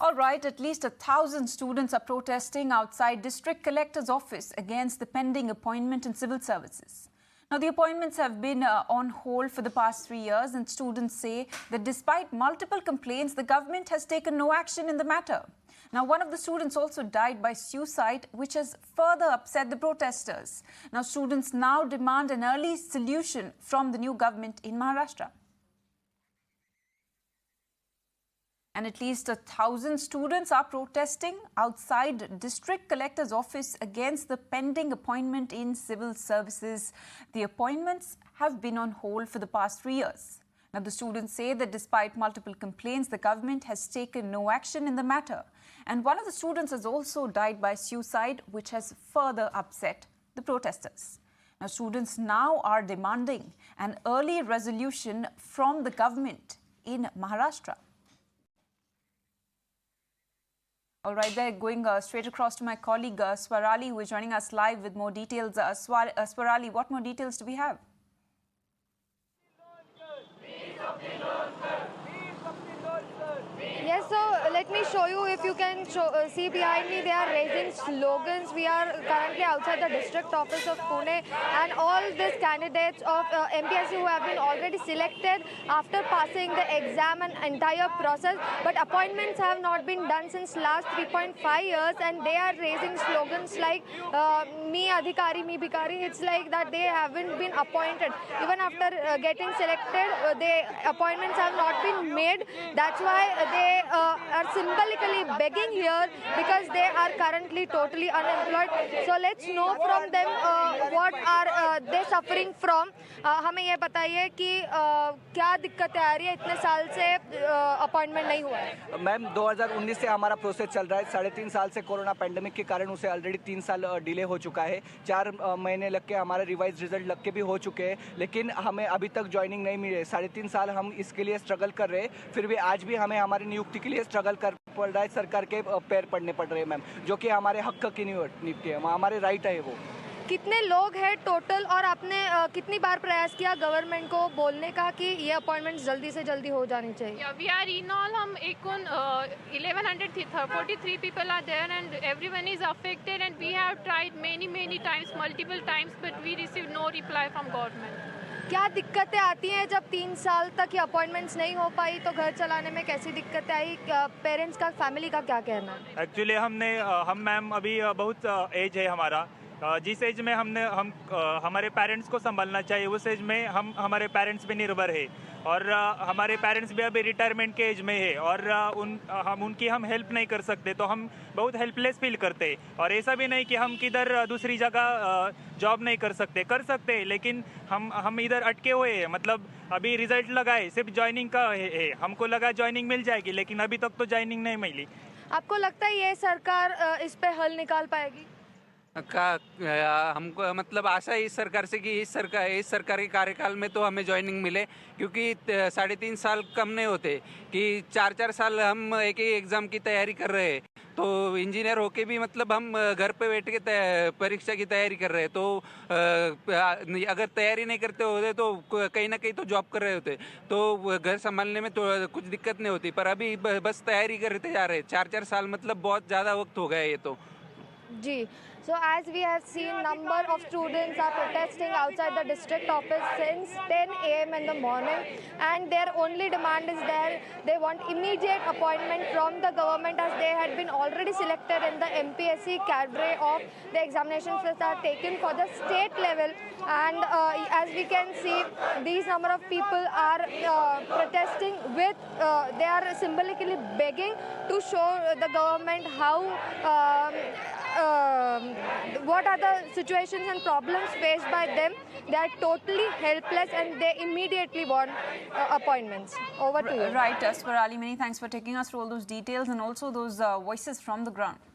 All right, at least 1,000 students are protesting outside District Collector's office against the pending appointment in civil services. Now, the appointments have been on hold for the past 3 years, and students say that despite multiple complaints, the government has taken no action in the matter. Now, one of the students also died by suicide, which has further upset the protesters. Now, students now demand an early solution from the new government in Maharashtra. And at least 1,000 students are protesting outside District Collector's office against the pending appointment in civil services. The appointments have been on hold for the past 3 years. Now, the students say that despite multiple complaints, the government has taken no action in the matter. And one of the students has also died by suicide, which has further upset the protesters. Now, students now are demanding an early resolution from the government in Maharashtra. All right, they're going straight across to my colleague Swarali, who is joining us live with more details. Swarali, what more details do we have? Yes, so let me show you. If you can see behind me, they are raising slogans. We are currently outside the district office of Pune, and all these candidates of MPSC who have been already selected after passing the exam and entire process, but appointments have not been done since last 3.5 years, and they are raising slogans like "Me Adhikari, Me Bhikari." It's like that they haven't been appointed. Even after getting selected, the appointments have not been made. That's why they are symbolically begging here, because they are currently totally unemployed. So let's know from them what are they suffering from. हमें ये बताइए कि क्या दिक्कतें आ रही है, इतने साल से अपॉइंटमेंट नहीं हुआ है। मैम 2019 से हमारा प्रोसेस चल रहा है। 3.5 साल से कोरोना पैंडेमिक के कारण उसे ऑलरेडी 3 साल डिले हो चुका है। 4 महीने लग के हमारे रिवाइज रिजल्ट लग के भी हो चुके हैं, लेकिन हमें अभी तक ज्वाइनिंग नहीं मिली है। 3.5 साल हम इसके लिए स्ट्रगल कर रहे हैं, फिर भी आज भी हमें हमारी नियुक्ति के लिए स्ट्रगल कर पड़ रहा है। सरकार के पैर पड़ने पड़ रहे हैं मैम, जो कि हमारे हक की नियुक्ति है, हमारे राइट है वो। कितने लोग हैं टोटल, और आपने कितनी बार प्रयास किया गवर्नमेंट को बोलने का कि ये अपॉइंटमेंट जल्दी से जल्दी हो जानी चाहिए? वी आर इन ऑल, हम एकूण 1143 people are there and everyone is affected and we have tried many times, multiple times, but we receive no reply from government. क्या दिक्कतें आती हैं जब 3 साल तक ये अपॉइंटमेंट्स नहीं हो पाई, तो घर चलाने में कैसी दिक्कतें आई? पेरेंट्स का, फैमिली का क्या कहना है? एक्चुअली हम मैम अभी बहुत एज है हमारा, जिस एज में हम हमारे पेरेंट्स को संभालना चाहिए, उस एज में हम हमारे पेरेंट्स पे निर्भर है, और हमारे पेरेंट्स भी अभी रिटायरमेंट के एज में है, और उनकी हम हेल्प नहीं कर सकते, तो हम बहुत हेल्पलेस फील करते हैं। और ऐसा भी नहीं कि हम किधर दूसरी जगह जॉब नहीं कर सकते, लेकिन हम इधर अटके हुए हैं। मतलब अभी रिजल्ट लगा है, सिर्फ ज्वाइनिंग का है, हमको लगा ज्वाइनिंग मिल जाएगी, लेकिन अभी तक तो ज्वाइनिंग नहीं मिली। आपको लगता है ये सरकार इस पे हल निकाल पाएगी? हमको मतलब आशा है इस सरकार से कि इस सरकार के कार्यकाल में तो हमें ज्वाइनिंग मिले, क्योंकि 3.5 साल कम नहीं होते कि 4 साल हम एक ही एग्ज़ाम की तैयारी कर रहे हैं। तो इंजीनियर होके भी मतलब हम घर पे बैठ के परीक्षा की तैयारी कर रहे हैं, तो अगर तैयारी नहीं करते होते तो कहीं ना कहीं तो जॉब कर रहे होते, तो घर संभालने में तो कुछ दिक्कत नहीं होती। पर अभी बस तैयारी करते जा रहे हैं। 4 साल मतलब बहुत ज़्यादा वक्त हो गया ये तो। जी, so as we have seen, number of students are protesting outside the district office since 10 a.m. in the morning, and their only demand is there. They want immediate appointment from the government, as they had been already selected in the MPSC cadre of the examinations that are taken for the state level. And as we can see, these number of people are protesting with, they are symbolically begging to show the government how what are the situations and problems faced by them. They are totally helpless, and they immediately want appointments. Over to you. Right, Swarali, many thanks for taking us through all those details and also those voices from the ground.